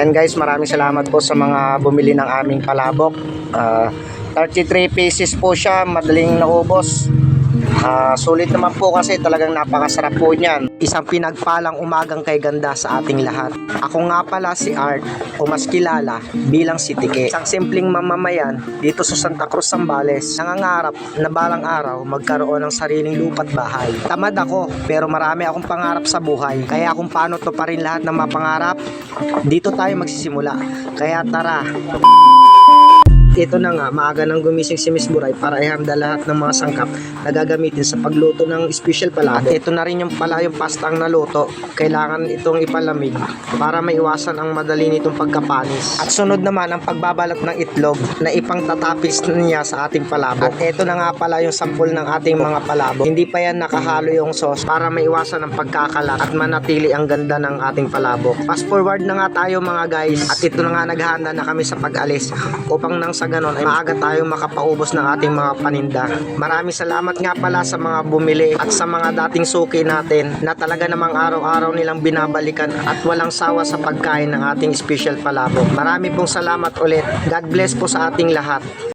And guys, maraming salamat po sa mga bumili ng aming palabok. 33 pieces po siya, madaling naubos. Sulit naman po kasi talagang napakasarap po niyan. Isang pinagpalang umagang kay ganda sa ating lahat. Ako nga pala si Art, o mas kilala bilang si Tike. Isang simpleng mamamayan dito sa Santa Cruz, Zambales. Nangangarap na balang araw magkaroon ng sariling lupa't bahay. Tamad ako pero marami akong pangarap sa buhay. Kaya kung paano to pa rin lahat ng mga pangarap, dito tayo magsisimula. Kaya tara! Ito na nga, maaga nang gumising si Miss Buray para ihanda lahat ng mga sangkap na gagamitin sa pagluto ng special palabok. Ito na rin yung pastang naluto. Kailangan itong ipalamig para maiwasan ang madali nitong pagkapanis. At sunod naman ang pagbabalat ng itlog na ipangtatapis niya sa ating palabok. At ito na nga pala yung sampol ng ating mga palabok. Hindi pa yan nakahalo yung sauce para maiwasan ang pagkakalat at manatili ang ganda ng ating palabok. Fast forward na nga tayo mga guys. At ito na nga, naghahanda na kami sa pag-alis upang nang sa ganon ay maaga tayo makapaubos ng ating mga paninda. Maraming salamat nga pala sa mga bumili at sa mga dating suki natin na talaga namang araw-araw nilang binabalikan at walang sawa sa pagkain ng ating special palabok. Marami pong salamat ulit. God bless po sa ating lahat.